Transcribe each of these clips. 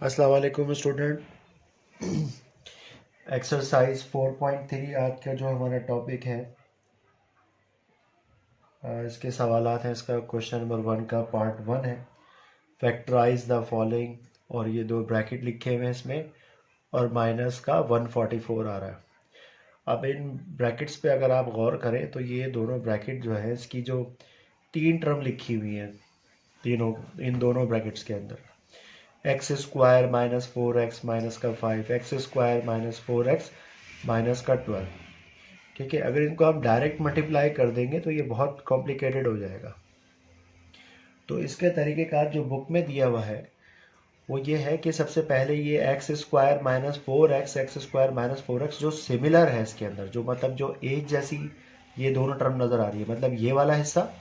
अस्सलाम वालेकुम student. Exercise 4.3 आज का जो हमारा टॉपिक है, इसके सवालात हैं। इसका क्वेश्चन नंबर 1 का पार्ट 1 है, फैक्टराइज द फॉलोइंग। और ये दो ब्रैकेट लिखे हुए हैं इसमें, और माइनस का 144 आ रहा है। अब इन ब्रैकेट्स पे अगर आप गौर करें तो ये दोनों ब्रैकेट जो है, इसकी जो तीन टर्म लिखी हुई हैं तीनों, इन दोनों ब्रैकेट्स के अंदर x square minus 4x minus का 5, x square minus 4x minus का 12। ठीक है, अगर इनको हम डायरेक्ट मल्टीप्लाई कर देंगे तो ये बहुत कॉम्प्लिकेटेड हो जाएगा। तो इसके तरीक़ेकार जो बुक में दिया हुआ है वो ये है कि सबसे पहले ये x square minus 4x, x square minus 4x जो सिमिलर है इसके अंदर, जो मतलब जो एक जैसी ये दोनों टर्म नज़र आ रही है, मतलब ये वाला हिस्सा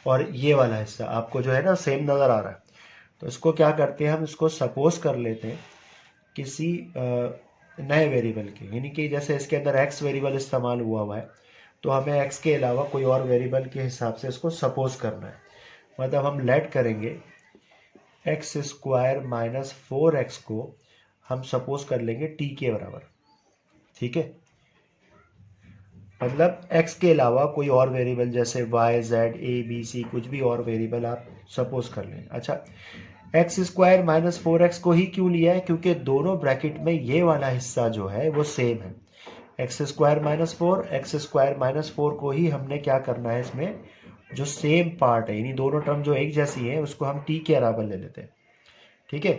और ये वाला हिस्सा आपको जो है ना सेम नज़र आ रहा है। तो इसको क्या करते हैं, हम इसको सपोज कर लेते हैं किसी नए वेरिएबल के, यानी कि जैसे इसके अंदर एक्स वेरिएबल इस्तेमाल हुआ है, तो हमें एक्स के अलावा कोई और वेरिएबल के हिसाब से इसको सपोज करना है। मतलब हम लेट करेंगे एक्स स्क्वायर माइनस 4x को हम सपोज कर लेंगे टी के बराबर। ठीक है, मतलब x के अलावा कोई और वेरिएबल जैसे y, z, a, b, c कुछ भी और वेरिएबल आप सपोज कर लें। अच्छा, एक्स स्क्वायर माइनस 4x को ही क्यों लिया है? क्योंकि दोनों ब्रैकेट में ये वाला हिस्सा जो है वो सेम है। X square minus 4, x square minus 4 को ही हमने क्या करना है, इसमें जो सेम पार्ट है, यानी दोनों टर्म जो एक जैसी है, उसको हम टी के बराबर ले लेते हैं। ठीक है,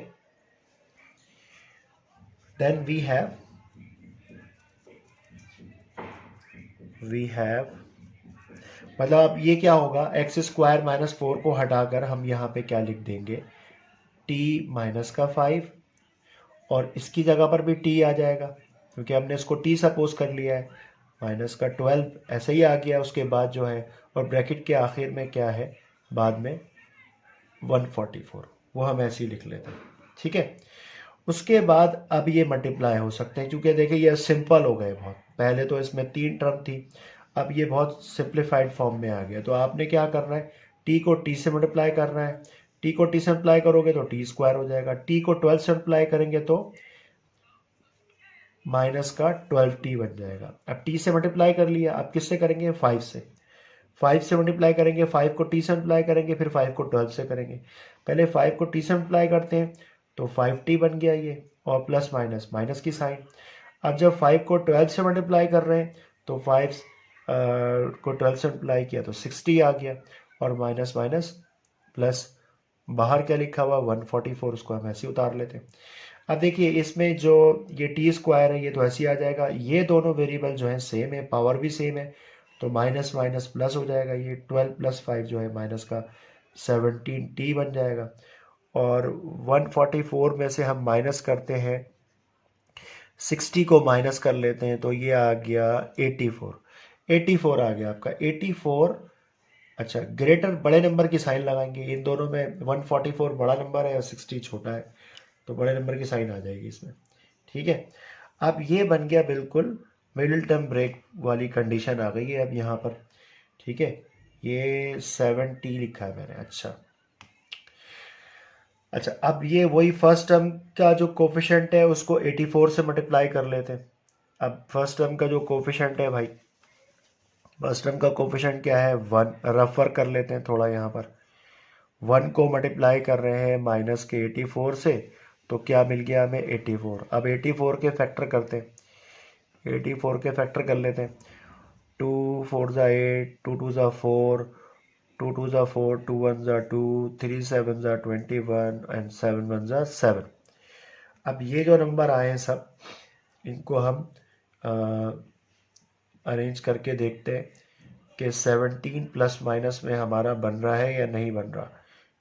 देन वी हैव मतलब अब ये क्या होगा, एक्स स्क्वायर माइनस 4 को हटाकर हम यहाँ पे क्या लिख देंगे, टी माइनस का 5, और इसकी जगह पर भी टी आ जाएगा क्योंकि हमने इसको टी सपोज कर लिया है, माइनस का 12 ऐसे ही आ गया उसके बाद जो है, और ब्रैकेट के आखिर में क्या है बाद में 144, वो हम ऐसे ही लिख लेते हैं। ठीक है, उसके बाद अब ये मल्टीप्लाई हो सकते हैं क्योंकि देखिए ये सिंपल हो गए बहुत। पहले तो इसमें तीन टर्म थी, अब ये बहुत सिंप्लीफाइड फॉर्म में आ गया। तो आपने क्या करना है, टी को टी से मल्टीप्लाई करना है। टी को टी से मल्टीप्लाई करोगे तो टी स्क्वायर हो जाएगा, टी को 12 से मल्टीप्लाई करेंगे तो माइनस का 12t बन जाएगा। अब टी से मल्टीप्लाई कर लिया, अब किससे करेंगे, 5 से। 5 से मल्टीप्लाई करेंगे, 5 को टी से मल्टीप्लाई करेंगे, फिर 5 को 12 से करेंगे। पहले 5 को टी से मल्टीप्लाई करते हैं तो 5t बन गया ये, और प्लस माइनस माइनस की साइन। अब जब 5 को 12 से मल्टीप्लाई कर रहे हैं तो 5 को 12 से मल्टीप्लाई किया तो 60 आ गया, और माइनस माइनस प्लस, बाहर क्या लिखा हुआ 144, उसको हम ऐसे उतार लेते हैं। अब देखिए इसमें जो ये टी स्क्वायर है ये तो ऐसे ही आ जाएगा, ये दोनों वेरिएबल जो है सेम है, पावर भी सेम है, तो माइनस माइनस प्लस हो जाएगा, ये 12 प्लस 5 जो है माइनस का 17t बन जाएगा। और 144 में से हम माइनस करते हैं 60 को माइनस कर लेते हैं तो ये आ गया 84। 84 आ गया आपका 84। अच्छा, ग्रेटर बड़े नंबर की साइन लगाएंगे इन दोनों में, 144 बड़ा नंबर है और 60 छोटा है, तो बड़े नंबर की साइन आ जाएगी इसमें। ठीक है, अब ये बन गया बिल्कुल मिडिल टर्म ब्रेक वाली कंडीशन आ गई है अब यहाँ पर। ठीक है, ये 7t लिखा है मैंने। अच्छा, अब ये वही फर्स्ट टर्म का जो कोफिशेंट है उसको 84 से मल्टीप्लाई कर लेते हैं। अब फर्स्ट टर्म का जो कोफिशेंट है भाई, फर्स्ट टर्म का कोफिशेंट क्या है, 1। रफ वर्क कर लेते हैं थोड़ा यहाँ पर, 1 को मल्टीप्लाई कर रहे हैं माइनस के 84 से, तो क्या मिल गया हमें 84। अब 84 के फैक्टर करते हैं, 84 के फैक्टर कर लेते हैं। 2 4 ज़ा 8, 2 2 ज़ा 4, 2 2 ज़ा 4, 2 1 ज़ा 2, 3 7 ज़ा 21 एंड 7 1 ज़ा 7। अब ये जो नंबर आए हैं सब, इनको हम अरेंज करके देखते हैं कि 17 प्लस माइनस में हमारा बन रहा है या नहीं बन रहा।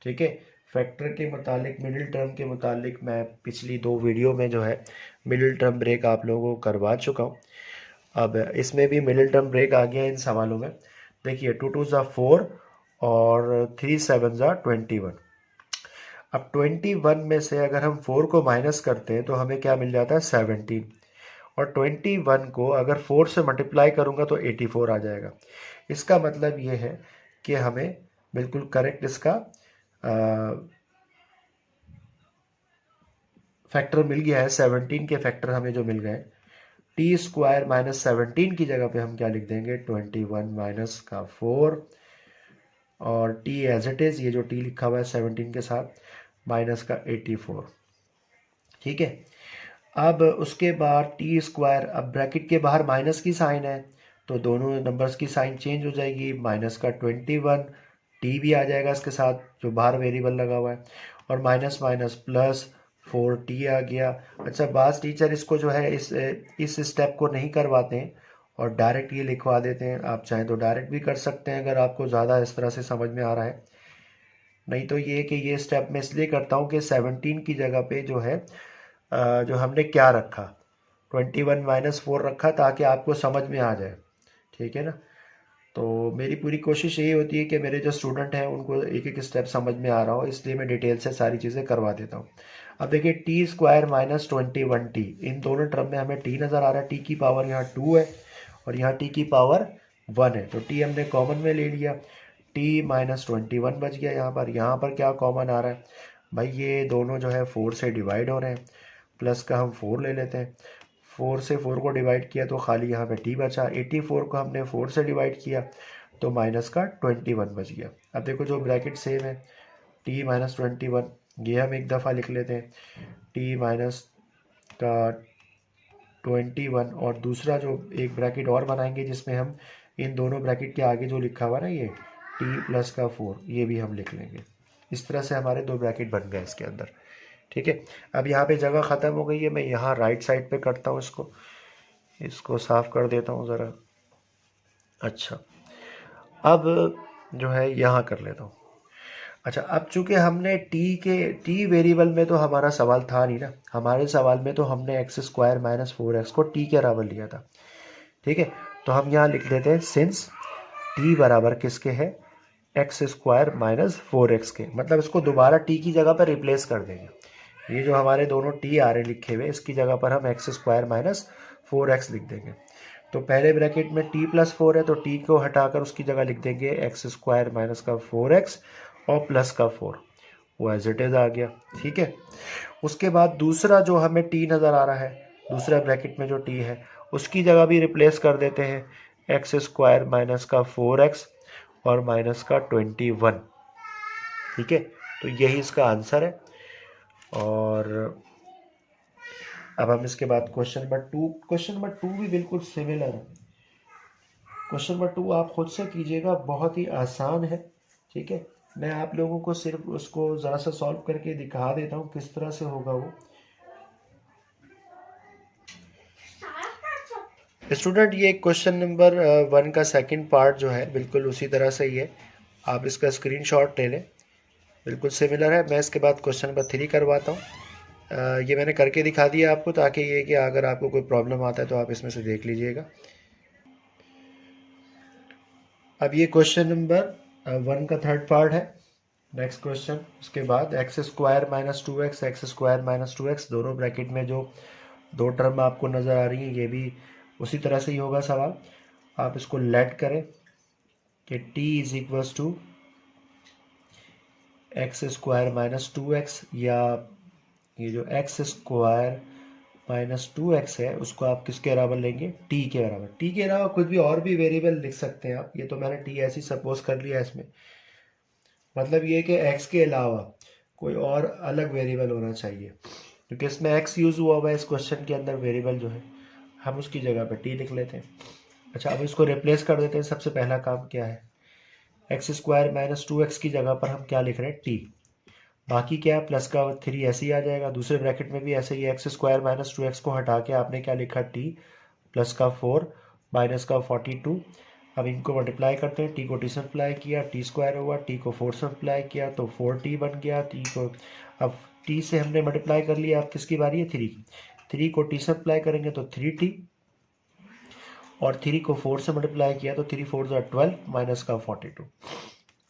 ठीक है, फैक्टर के मुतालिक, मिडिल टर्म के मुतालिक मैं पिछली दो वीडियो में जो है मिडिल टर्म ब्रेक आप लोगों को करवा चुका हूँ। अब इसमें भी मिडिल टर्म ब्रेक आ गया इन सवालों में। देखिए 2 2 ज़ा 4 और 3 7 ज़ा 21। अब 21 में से अगर हम 4 को माइनस करते हैं तो हमें क्या मिल जाता है, 17। और 21 को अगर 4 से मल्टीप्लाई करूंगा तो 84 आ जाएगा। इसका मतलब ये है कि हमें बिल्कुल करेक्ट इसका फैक्टर मिल गया है, 17 के फैक्टर हमें जो मिल गए, टी स्क्वायर माइनस 17 की जगह पे हम क्या लिख देंगे 21 माइनस का 4 और टी एज इट इज, ये जो टी लिखा हुआ है 17 के साथ माइनस का 84। ठीक है, अब उसके बाद टी स्क्वायर, अब ब्रैकेट के बाहर माइनस की साइन है तो दोनों नंबर्स की साइन चेंज हो जाएगी, माइनस का 21 टी भी आ जाएगा इसके साथ जो बाहर वेरिएबल लगा हुआ है, और माइनस माइनस प्लस 4t आ गया। अच्छा, बास टीचर इसको जो है इस स्टेप को नहीं करवाते हैं और डायरेक्ट ये लिखवा देते हैं। आप चाहें तो डायरेक्ट भी कर सकते हैं अगर आपको ज़्यादा इस तरह से समझ में आ रहा है, नहीं तो ये कि ये स्टेप मैं इसलिए करता हूँ कि 17 की जगह पे जो है जो हमने क्या रखा 21 माइनस 4 रखा ताकि आपको समझ में आ जाए। ठीक है ना, तो मेरी पूरी कोशिश यही होती है कि मेरे जो स्टूडेंट हैं उनको एक एक स्टेप समझ में आ रहा हो, इसलिए मैं डिटेल से सारी चीज़ें करवा देता हूँ। अब देखिए टी स्क्वायर माइनस 21t, इन दोनों टर्म में हमें टी नज़र आ रहा है, टी की पावर यहाँ 2 है और यहाँ टी की पावर 1 है, तो टी हमने कॉमन में ले लिया, टी माइनस 21 बच गया। यहाँ पर क्या कॉमन आ रहा है भाई, ये दोनों जो है 4 से डिवाइड हो रहे हैं, प्लस का हम 4 ले लेते हैं, 4 से 4 को डिवाइड किया तो खाली यहाँ पे टी बचा, 84 को हमने 4 से डिवाइड किया तो माइनस का 21 बच गया। अब देखो जो ब्रैकेट सेम है, टी माइनस 21, ये हम एक दफ़ा लिख लेते हैं, टी माइनस का 21, और दूसरा जो एक ब्रैकेट और बनाएंगे जिसमें हम इन दोनों ब्रैकेट के आगे जो लिखा हुआ ना ये टी प्लस का 4, ये भी हम लिख लेंगे। इस तरह से हमारे दो ब्रैकेट बन गए इसके अंदर। ठीक है, अब यहाँ पे जगह ख़त्म हो गई है, मैं यहाँ राइट साइड पे करता हूँ, इसको साफ कर देता हूँ ज़रा। अच्छा, अब जो है यहाँ कर लेता हूँ। अच्छा, अब चूंकि हमने टी वेरिएबल में तो हमारा सवाल था नहीं ना, हमारे सवाल में तो हमने एक्स स्क्वायर माइनस 4x को टी के बराबर लिया था। ठीक है, तो हम यहाँ लिख देते हैं सिंस टी बराबर किसके है, एक्स स्क्वायर माइनस 4x के, मतलब इसको दोबारा टी की जगह पर रिप्लेस कर देंगे। ये जो हमारे दोनों टी आ रहे लिखे हुए, इसकी जगह पर हम एक्स स्क्वायर माइनस 4x लिख देंगे। तो पहले ब्रैकेट में टी प्लस 4 है तो टी को हटाकर उसकी जगह लिख देंगे एक्स स्क्वायर माइनस का 4x और प्लस का 4, वो एज इट इज आ गया। ठीक है, उसके बाद दूसरा जो हमें टी नज़र आ रहा है, दूसरा ब्रैकेट में जो टी है उसकी जगह भी रिप्लेस कर देते हैं एक्स स्क्वायर माइनस का 4x और माइनस का 21। ठीक है, तो यही इसका आंसर है। और अब हम इसके बाद क्वेश्चन नंबर टू भी बिल्कुल सिमिलर है। क्वेश्चन नंबर 2 आप खुद से कीजिएगा, बहुत ही आसान है। ठीक है, मैं आप लोगों को सिर्फ उसको ज़रा सा सॉल्व करके दिखा देता हूँ किस तरह से होगा वो। स्टूडेंट, ये क्वेश्चन नंबर 1 का सेकंड पार्ट जो है बिल्कुल उसी तरह से ही है, आप इसका स्क्रीनशॉट ले लें, बिल्कुल सिमिलर है। मैं इसके बाद क्वेश्चन नंबर 3 करवाता हूँ। ये मैंने करके दिखा दिया आपको, ताकि ये कि अगर आपको कोई प्रॉब्लम आता है तो आप इसमें से देख लीजिएगा। अब ये क्वेश्चन नंबर 1 का थर्ड पार्ट है, नेक्स्ट क्वेश्चन। उसके बाद x square minus 2x, x square minus 2x, दोनों ब्रैकेट में जो दो टर्म आपको नज़र आ रही है ये भी उसी तरह से ही होगा सवाल। आप इसको लेट करें कि t is equals to x square minus 2x, या ये जो एक्स स्क्वायर माइनस 2x है उसको आप किसके बराबर लेंगे, t के बराबर। t के अलावा कुछ भी और भी वेरिएबल लिख सकते हैं आप, ये तो मैंने t ऐसे ही सपोज कर लिया इसमें, मतलब ये कि x के अलावा कोई और अलग वेरिएबल होना चाहिए, क्योंकि इसमें x यूज़ हुआ हुआ है इस क्वेश्चन के अंदर, वेरिएबल जो है हम उसकी जगह पर t लिख लेते हैं। अच्छा, अब इसको रिप्लेस कर देते हैं। सबसे पहला काम क्या है, एक्स स्क्वायर माइनस 2x की जगह पर हम क्या लिख रहे हैं, t, बाकी क्या है प्लस का 3 ऐसे ही आ जाएगा। दूसरे ब्रैकेट में भी ऐसे ही, एक्स स्क्वायर माइनस 2x को हटा के आपने क्या लिखा, t प्लस का 4 माइनस का 42। अब इनको मल्टीप्लाई करते हैं, टी को टी से मल्टीप्लाई किया, टी स्क्वायर हुआ, टी को 4 से मल्टीप्लाई किया तो 4t बन गया। टी को अब टी से हमने मल्टीप्लाई कर लिया, अब किसकी बारी है, 3 की। 3 को टी से मल्टीप्लाई करेंगे तो 3t, और 3 को 4 से मल्टीप्लाई किया तो 3 4 12 माइनस का 42।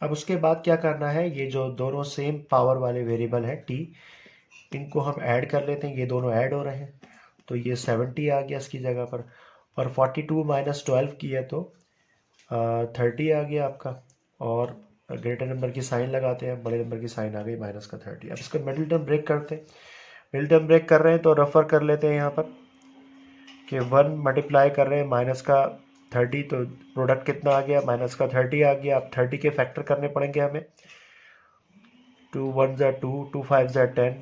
अब उसके बाद क्या करना है, ये जो दोनों सेम पावर वाले वेरिएबल है t, इनको हम ऐड कर लेते हैं, ये दोनों ऐड हो रहे हैं तो ये 70 आ गया इसकी जगह पर, और 42 माइनस 12 किया तो 30 आ गया आपका, और ग्रेटर नंबर की साइन लगाते हैं, बड़े नंबर की साइन आ गई माइनस का 30। अब इसका मिडिल टर्म ब्रेक करते हैं, मिल टर्म ब्रेक कर रहे हैं तो रेफर कर लेते हैं यहाँ पर कि 1 मल्टीप्लाई कर रहे हैं माइनस का 30, तो प्रोडक्ट कितना आ गया, माइनस का 30 आ गया। अब 30 के फैक्टर करने पड़ेंगे हमें। 2 1 ज़ा 2, 2 5 ज़ा 10,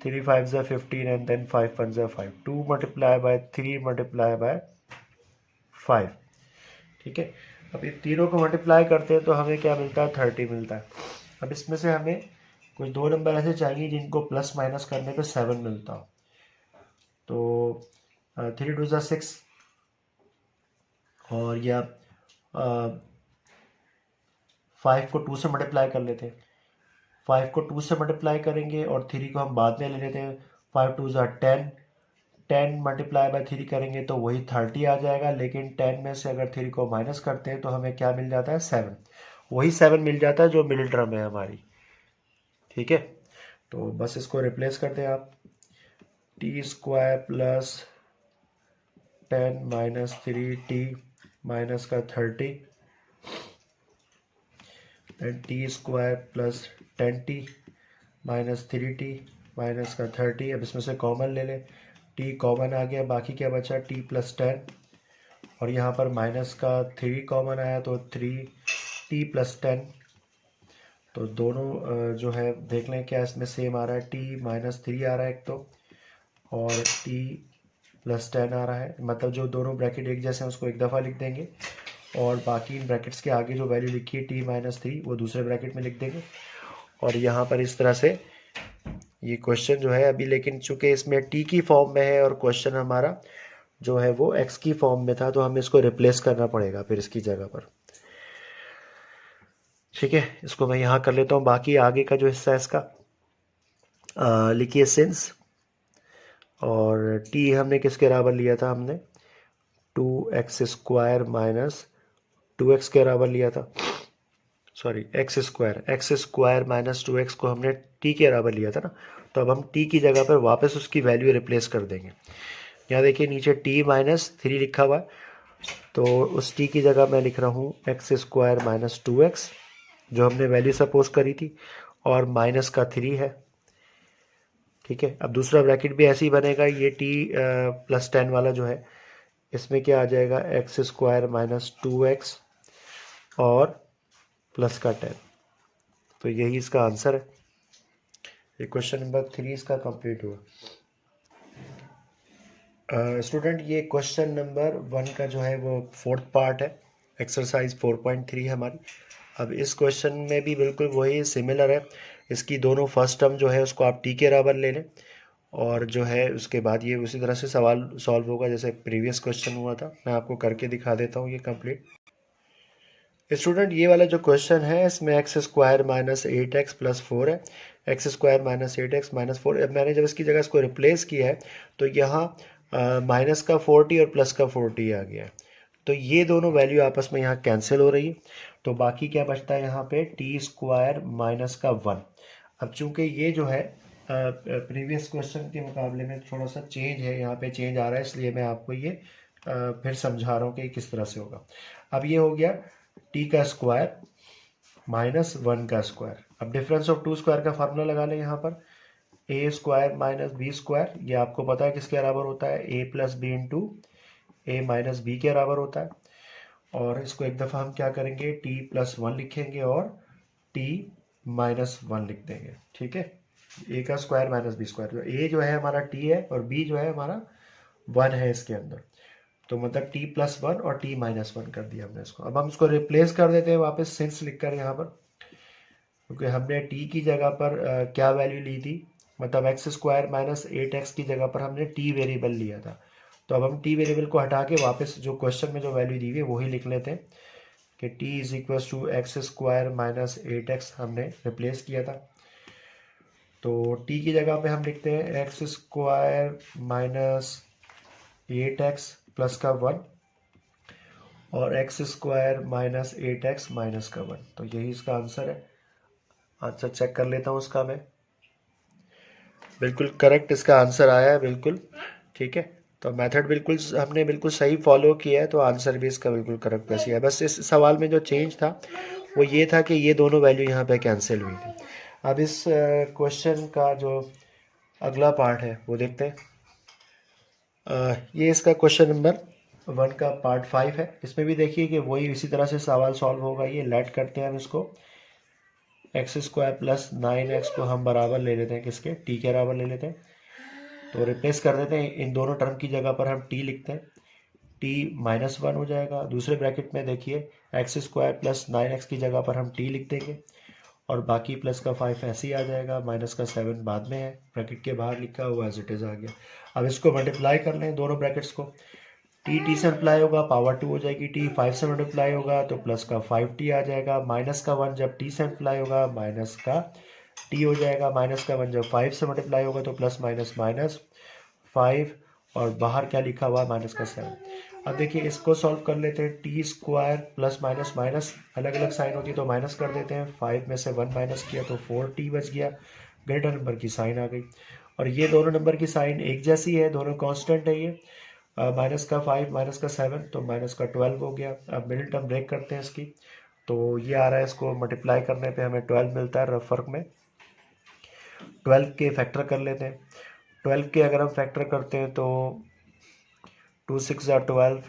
3 5 ज़ा 15 एंड देन 5 1 ज़ा 5। 2 मल्टीप्लाई बाय 3 मल्टीप्लाई बाय 5। ठीक है, अब इन तीनों को मल्टीप्लाई करते हैं तो हमें क्या मिलता है, 30 मिलता है। अब इसमें से हमें कुछ दो नंबर ऐसे चाहिए जिनको प्लस माइनस करने पे 7 मिलता हो। तो 3 2 ज़ा 6 और या 5 को 2 से मल्टीप्लाई कर लेते हैं। 5 को 2 से मल्टीप्लाई करेंगे और 3 को हम बाद में ले लेते हैं। 5 2 ज़ा 10, 10 मल्टीप्लाई बाय 3 करेंगे तो वही 30 आ जाएगा, लेकिन 10 में से अगर 3 को माइनस करते हैं तो हमें क्या मिल जाता है, 7। वही 7 मिल जाता है जो मिडिल टर्म है हमारी। ठीक है, तो बस इसको रिप्लेस करते हैं आप। T square plus 10 minus 3t minus का 30 then t square plus 10t minus 3t minus का 30। अब इसमें से कॉमन ले लें, t कॉमन आ गया, बाकी क्या बचा, t प्लस 10 और यहाँ पर माइनस का 3 कॉमन आया तो 3t प्लस 10। तो दोनों जो है देख लें क्या इसमें सेम आ रहा है, t माइनस 3 आ रहा है एक तो, और t प्लस 10 आ रहा है। मतलब जो दोनों ब्रैकेट एक जैसे हैं उसको एक दफ़ा लिख देंगे और बाकी इन ब्रैकेट्स के आगे जो वैल्यू लिखी है t माइनस 3 वो दूसरे ब्रैकेट में लिख देंगे। और यहाँ पर इस तरह से ये क्वेश्चन जो है अभी, लेकिन चूंकि इसमें t की फॉर्म में है और क्वेश्चन हमारा जो है वो x की फॉर्म में था, तो हमें इसको रिप्लेस करना पड़ेगा फिर इसकी जगह पर। ठीक है, इसको मैं यहाँ कर लेता हूँ। बाकी आगे का जो हिस्सा है इसका लिखिए सिंस, और t हमने किसके बराबर लिया था, हमने 2x स्क्वायर माइनस 2x के बराबर लिया था, sorry x square minus 2x को हमने t के बराबर लिया था ना। तो अब हम t की जगह पर वापस उसकी वैल्यू रिप्लेस कर देंगे। यहाँ देखिए नीचे t माइनस 3 लिखा हुआ है, तो उस t की जगह मैं लिख रहा हूँ एक्स स्क्वायर माइनस 2x जो हमने वैल्यू सपोज करी थी, और माइनस का 3 है। ठीक है, अब दूसरा ब्रैकेट भी ऐसे ही बनेगा, ये t प्लस 10 वाला जो है इसमें क्या आ जाएगा, एक्स स्क्वायर माइनस 2x और प्लस का 10। तो यही इसका आंसर है। ये क्वेश्चन नंबर 3 इसका कंप्लीट हुआ। स्टूडेंट ये क्वेश्चन नंबर 1 का जो है वो 4th पार्ट है, एक्सरसाइज 4.3 है हमारी। अब इस क्वेश्चन में भी बिल्कुल वही सिमिलर है। इसकी दोनों फर्स्ट टर्म जो है उसको आप t के बराबर ले लें, और जो है उसके बाद ये उसी तरह से सवाल सॉल्व होगा जैसे प्रीवियस क्वेश्चन हुआ था। मैं आपको करके दिखा देता हूँ ये कंप्लीट। स्टूडेंट ये वाला जो क्वेश्चन है इसमें x square minus 8x plus 4 है, x square minus 8x minus 4। अब मैंने जब इसकी जगह इसको रिप्लेस किया है तो यहाँ माइनस का 40 और प्लस का 40 आ गया है। तो ये दोनों वैल्यू आपस में यहाँ कैंसिल हो रही है, तो बाकी क्या बचता है यहाँ पे टी स्क्वायर माइनस का 1। अब चूंकि ये जो है प्रीवियस क्वेश्चन के मुकाबले में थोड़ा सा चेंज है, यहाँ पे चेंज आ रहा है, इसलिए मैं आपको ये फिर समझा रहा हूँ कि किस तरह से होगा। अब ये हो गया टी का स्क्वायर माइनस 1 का स्क्वायर। अब डिफरेंस ऑफ 2 स्क्वायर का फार्मूला लगा लें यहाँ पर, ए स्क्वायर माइनस बी स्क्वायर, ये आपको पता है किसके बराबर होता है, ए प्लस बी इंटू ए माइनस बी के बराबर होता है। और इसको एक दफ़ा हम क्या करेंगे, टी प्लस 1 लिखेंगे और टी माइनस 1 लिख देंगे। ठीक है, ए का स्क्वायर माइनस बी स्क्वायर, ए जो है हमारा टी है और बी जो है हमारा 1 है इसके अंदर, तो मतलब t प्लस 1 और t माइनस 1 कर दिया हमने इसको। अब हम इसको रिप्लेस कर देते हैं वापस सिंस लिखकर यहाँ पर, क्योंकि हमने t की जगह पर क्या वैल्यू ली थी, मतलब एक्स स्क्वायर माइनस 8x की जगह पर हमने t वेरिएबल लिया था। तो अब हम t वेरिएबल को हटा के वापस जो क्वेश्चन में जो वैल्यू दी हुई है वही लिख लेते हैं कि t is equal to x square minus 8x हमने रिप्लेस किया था। तो t की जगह पे हम लिखते हैं x square minus 8x plus का 1 और x square minus 8x minus का 1। तो यही इसका आंसर है। आंसर चेक कर लेता हूँ इसका मैं, बिल्कुल करेक्ट इसका आंसर आया है बिल्कुल। ठीक है, तो मेथड बिल्कुल हमने बिल्कुल सही फॉलो किया है, तो आंसर भी इसका बिल्कुल करेक्ट वैसे है। बस इस सवाल में जो चेंज था वो ये था कि ये दोनों वैल्यू यहाँ पे कैंसिल हुई थी। अब इस क्वेश्चन का जो अगला पार्ट है वो देखते हैं। ये इसका क्वेश्चन नंबर 1 का पार्ट 5 है। इसमें भी देखिए कि वही इसी तरह से सवाल सॉल्व होगा। ये लेट करते हैं हम इसको, एक्स स्क्वायर प्लस 9x को हम बराबर ले लेते हैं किसके, टी के बराबर ले लेते हैं। तो रिप्लेस कर देते हैं, इन दोनों टर्म की जगह पर हम टी लिखते हैं, टी -1 हो जाएगा। दूसरे ब्रैकेट में देखिए एक्स स्क्वायर प्लस 9x की जगह पर हम टी लिख देंगे और बाकी प्लस का 5 ऐसे ही आ जाएगा, माइनस का 7 बाद में है, ब्रैकेट के बाहर लिखा हुआ एज इट इज़ आ गया। अब इसको मल्टीप्लाई कर लें दोनों ब्रैकेट्स को, टी से मल्टीप्लाई होगा पावर 2 हो जाएगी, टी 5 से मल्टीप्लाई होगा तो प्लस का 5t आ जाएगा, माइनस का 1 जब टी से मल्टीप्लाई होगा माइनस का टी हो जाएगा, माइनस का 1 जब 5 से मल्टीप्लाई होगा तो प्लस माइनस माइनस 5 और बाहर क्या लिखा हुआ माइनस का 7। अब देखिए इसको सॉल्व कर लेते हैं, T square plus minus minus अलग अलग साइन होती है तो माइनस कर देते हैं, 5 में से 1 माइनस किया तो 4t बच गया, ग्रेटर नंबर की साइन आ गई। और ये दोनों नंबर की साइन एक जैसी है, दोनों कांस्टेंट है, ये माइनस का 5 माइनस का 7 तो माइनस का 12 हो गया। अब मिडिल टर्म ब्रेक करते हैं इसकी, तो ये आ रहा है, इसको मल्टीप्लाई करने पे हमें 12 मिलता है रफ वर्क में। 12 के फैक्टर कर लेते हैं, 12 के अगर हम फैक्टर करते हैं तो 2 6 ज़ा 12,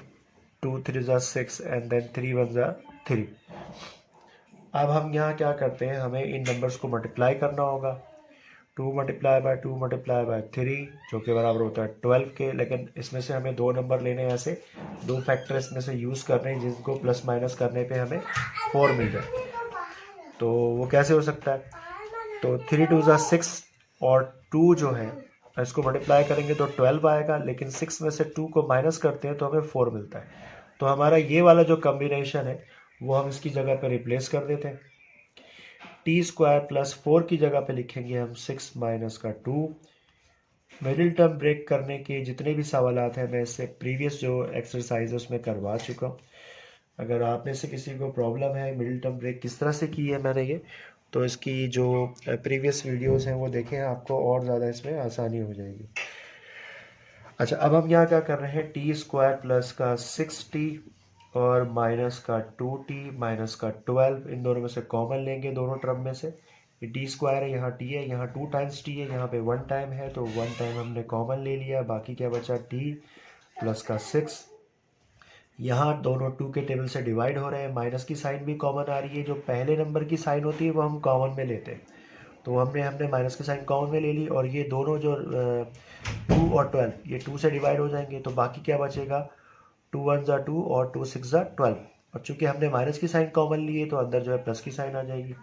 2 3 ज़ा 6 एंड देन 3 1 ज़ा 3। अब हम यहाँ क्या करते हैं, हमें इन नंबर्स को मल्टीप्लाई करना होगा, 2 मल्टीप्लाई बाय 2 मल्टीप्लाई बाय 3 जो कि बराबर होता है 12 के। लेकिन इसमें से हमें दो नंबर लेने हैं, ऐसे दो फैक्टर इसमें से यूज़ कर रहे हैं जिनको प्लस माइनस करने पे हमें 4 मिल जाए। तो वो कैसे हो सकता है, तो 3 2 ज़ा 6 और 2 जो है इसको मल्टीप्लाई करेंगे तो 12 आएगा, लेकिन 6 में से 2 को माइनस करते हैं तो हमें 4 मिलता है। तो हमारा ये वाला जो कम्बिनेशन है वो हम इसकी जगह पर रिप्लेस कर देते हैं, टी स्क्वायर प्लस 4 की जगह पे लिखेंगे हम 6 माइनस का 2। मिडिल टर्म ब्रेक करने के जितने भी सवाल हैं मैं इससे प्रीवियस जो एक्सरसाइज है उसमें करवा चुका हूँ। अगर आप में से किसी को प्रॉब्लम है मिडिल टर्म ब्रेक किस तरह से की है मैंने ये, तो इसकी जो प्रीवियस वीडियोस हैं वो देखें, आपको और ज़्यादा इसमें आसानी हो जाएगी। अच्छा, अब हम यहाँ क्या कर रहे हैं, टी स्क्वायर प्लस का 6t और माइनस का 2t माइनस का 12, इन दोनों में से कॉमन लेंगे दोनों टर्म में से। ये टी स्क्वायर है, यहाँ टी है, यहाँ 2 टाइम्स टी है, यहाँ पे 1 टाइम है तो 1 टाइम हमने कॉमन ले लिया, बाकी क्या बचा टी प्लस का 6। यहाँ दोनों 2 के टेबल से डिवाइड हो रहे हैं, माइनस की साइन भी कॉमन आ रही है, जो पहले नंबर की साइन होती है वो हम कॉमन में लेते हैं, तो हमने माइनस की साइन कॉमन में ले ली। और ये दोनों जो 2 और 12 ये 2 से डिवाइड हो जाएंगे तो बाकी क्या बचेगा, 2 1 ज़ा 2 और 2 6 ज़ा 12। और चूंकि हमने माइनस की साइन कॉमन ली है तो अंदर जो है प्लस की साइन आ जाएगी।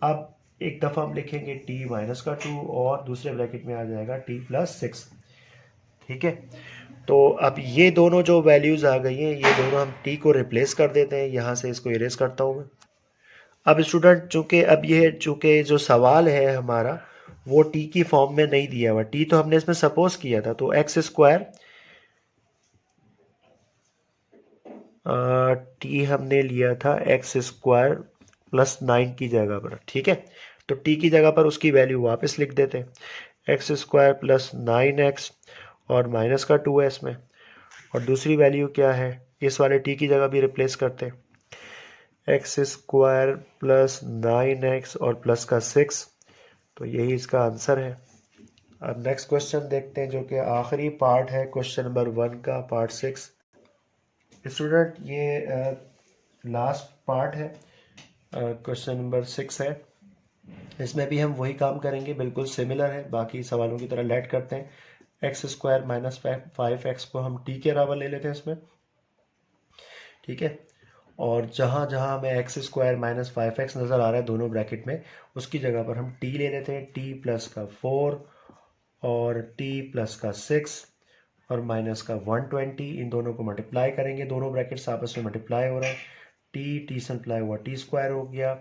अब एक दफ़ा हम लिखेंगे t माइनस का 2 और दूसरे ब्रैकेट में आ जाएगा t प्लस 6। ठीक है, तो अब ये दोनों जो वैल्यूज़ आ गई हैं ये दोनों हम t को रिप्लेस कर देते हैं, यहाँ से इसको इरेज करता हूँ मैं। अब स्टूडेंट चूंकि जो सवाल है हमारा वो t की फॉर्म में नहीं दिया हुआ, t तो हमने इसमें सपोज किया था, तो एक्स स्क्वायर t हमने लिया था एक्स स्क्वायर प्लस 9 की जगह पर। ठीक है, तो t की जगह पर उसकी वैल्यू वापस लिख देते हैं, एक्स स्क्वायर प्लस 9x और माइनस का 2 है इसमें, और दूसरी वैल्यू क्या है, इस वाले t की जगह भी रिप्लेस करते हैं, एक्स स्क्वायर प्लस 9x और प्लस का 6, तो यही इसका आंसर है। अब नेक्स्ट क्वेश्चन देखते हैं जो कि आखिरी पार्ट है क्वेश्चन नंबर 1 का, पार्ट 6। स्टूडेंट ये लास्ट पार्ट है, क्वेश्चन नंबर 6 है। इसमें भी हम वही काम करेंगे, बिल्कुल सिमिलर है, बाकी सवालों की तरह लेट करते हैं। एक्स स्क्वायर माइनस 5x को हम t के बराबर ले लेते हैं इसमें। ठीक है, और जहाँ जहाँ हमें एक्स स्क्वायर माइनस 5x नज़र आ रहा है दोनों ब्रैकेट में, उसकी जगह पर हम t ले लेते हैं, t प्लस का 4 और t प्लस का 6 और माइनस का 120, इन दोनों को मल्टीप्लाई करेंगे, दोनों ब्रैकेट्स आपस में मल्टीप्लाई हो रहे हैं, t से मल्टीप्लाई हुआ t स्क्वायर हो गया,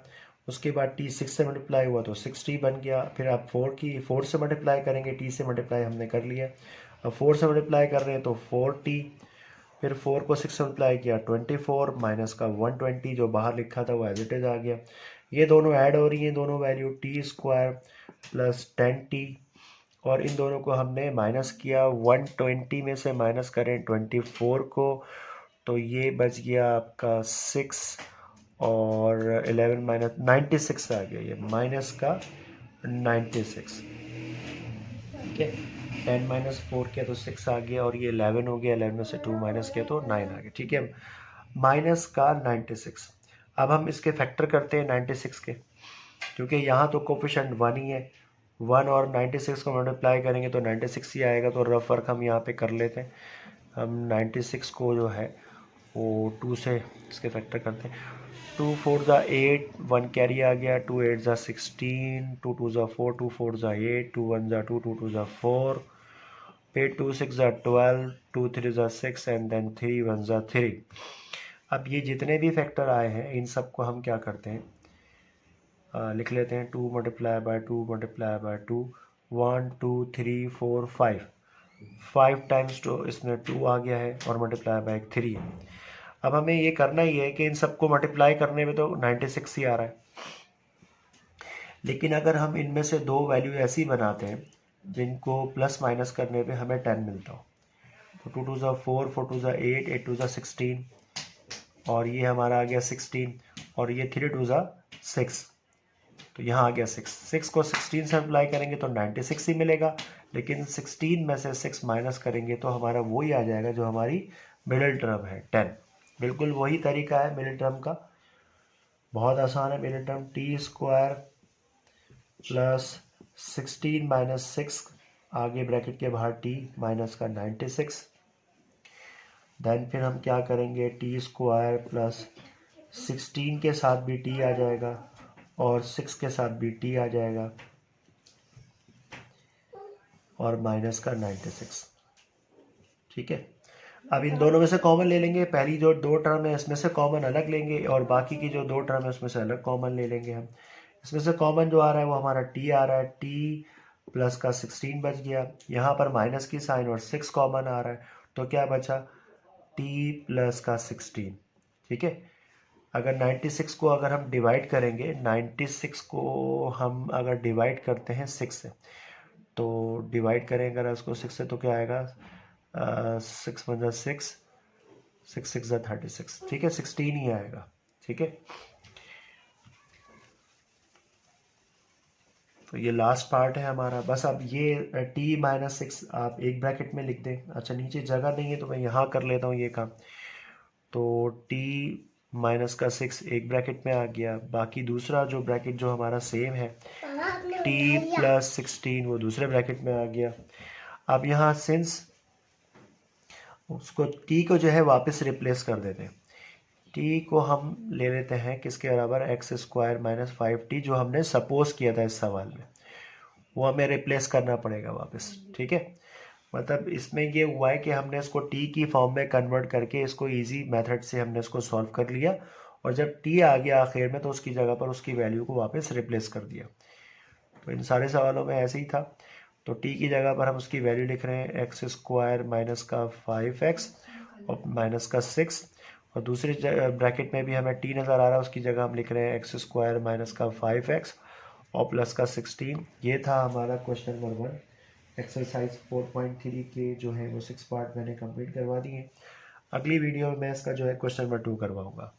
उसके बाद t 6 से मल्टीप्लाई हुआ तो 6t बन गया, फिर आप 4 से मल्टीप्लाई करेंगे, t से मल्टीप्लाई हमने कर लिया, अब 4 से मल्टीप्लाई कर रहे हैं तो 4t, फिर 4 को 6 से मल्टीप्लाई किया 24 माइनस का 120 जो बाहर लिखा था वो एज इट इज आ गया। ये दोनों ऐड हो रही हैं दोनों value, T square plus 10t, और इन दोनों को हमने माइनस किया, 120 में से माइनस करें 24 को तो ये बच गया आपका 6 और 11 माइनस 96 आ गया, ये माइनस का 96। ठीक है, 10 माइनस 4 किया तो 6 आ गया, और ये 11 हो गया, 11 में से 2 माइनस किया तो 9 आ गया। ठीक है, माइनस का 96। अब हम इसके फैक्टर करते हैं 96 के, क्योंकि यहाँ तो कोफिशिएंट 1 ही है, 1 और 96 को मल्टीप्लाई करेंगे तो 96 ही आएगा। तो रफ वर्क हम यहाँ पे कर लेते हैं। हम 96 को जो है वो 2 से इसके फैक्टर करते हैं। 2 4 ज़ा 8, 1 कैरी आ गया, 2 8 ज़ा 16, 2 2 ज़ा 4, 2 4 ज़ा 8, 2 1 ज़ा 2, 2 2 ज़ा 4, फिर 2 6 ज़ा 12, 2 3 ज़ा 6 एंड देन 3 1 ज़ा 3। अब ये जितने भी फैक्टर आए हैं इन सब को हम क्या करते हैं, लिख लेते हैं। 2 multiply by 2 multiply by 2, 1 2 3 4 5 times तो इसमें 2 आ गया है, और मल्टीप्लाई बाय 3 है। अब हमें ये करना ही है कि इन सबको मल्टीप्लाई करने में तो 96 ही आ रहा है, लेकिन अगर हम इनमें से दो वैल्यू ऐसी बनाते हैं जिनको प्लस माइनस करने पे हमें 10 मिलता हो, तो 2 2 ज़ा 4, 4 2 ज़ा 8, 8 2 ज़ा 16, और ये हमारा आ गया 16, और ये 3 2 ज़ा 6, तो यहाँ आ गया 6। 6 को 16 से मल्टीप्लाई करेंगे तो 96 ही मिलेगा, लेकिन 16 में से 6 माइनस करेंगे तो हमारा वही आ जाएगा जो हमारी मिडिल टर्म है 10। बिल्कुल वही तरीका है मिडिल टर्म का, बहुत आसान है। Middle term T square plus 16 minus 6, आगे ब्रैकेट के बाहर टी माइनस का 96, देन फिर हम क्या करेंगे, टी स्क्वायर प्लस 16 के साथ भी टी आ जाएगा और 6 के साथ भी टी आ जाएगा, और माइनस का 96। ठीक है, अब इन दोनों में से कॉमन ले लेंगे। पहली जो दो टर्म है इसमें से कॉमन अलग लेंगे, और बाकी की जो दो टर्म है उसमें से अलग कॉमन ले लेंगे हम। इसमें से कॉमन जो आ रहा है वो हमारा टी आ रहा है, टी प्लस का 16 बच गया, यहाँ पर माइनस की साइन और 6 कॉमन आ रहा है, तो क्या बचा, टी प्लस का 16। ठीक है, अगर 96 को अगर हम डिवाइड करेंगे, 96 को हम अगर डिवाइड करते हैं 6 से, तो डिवाइड करेंगे अगर उसको 6 से तो क्या आएगा, 6 वन ज़ा 6, 6 6 ज़ा 36। ठीक है, 16 ही आएगा। ठीक है, तो ये लास्ट पार्ट है हमारा। बस अब ये t माइनस 6 आप एक ब्रैकेट में लिख दें। अच्छा, नीचे जगह नहीं है तो मैं यहाँ कर लेता हूँ ये काम। तो t माइनस का 6 एक ब्रैकेट में आ गया, बाकी दूसरा जो ब्रैकेट जो हमारा सेम है t प्लस 16 वो दूसरे ब्रैकेट में आ गया। अब यहाँ सिंस उसको t को जो है वापस रिप्लेस कर देते हैं, t को हम ले लेते हैं किसके बराबर, एक्स स्क्वायर माइनस 5t, जो हमने सपोज किया था इस सवाल में, वो हमें रिप्लेस करना पड़ेगा वापस। ठीक है, मतलब इसमें ये हुआ है कि हमने इसको t की फॉर्म में कन्वर्ट करके इसको इजी मेथड से हमने इसको सॉल्व कर लिया, और जब t आ गया आखिर में तो उसकी जगह पर उसकी वैल्यू को वापस रिप्लेस कर दिया। तो इन सारे सवालों में ऐसे ही था। तो t की जगह पर हम उसकी वैल्यू लिख रहे हैं एक्स स्क्वायर माइनस का 5x और माइनस का 6, और दूसरे ब्रैकेट में भी हमें t नज़र आ रहा है, उसकी जगह हम लिख रहे हैं एक्स स्क्वायर माइनस का 5x और प्लस का 16। ये था हमारा क्वेश्चन नंबर 1। एक्सरसाइज 4.3 के जो है वो 6 पार्ट मैंने कंप्लीट करवा दिए। अगली वीडियो में मैं इसका जो है क्वेश्चन नंबर 2 करवाऊंगा।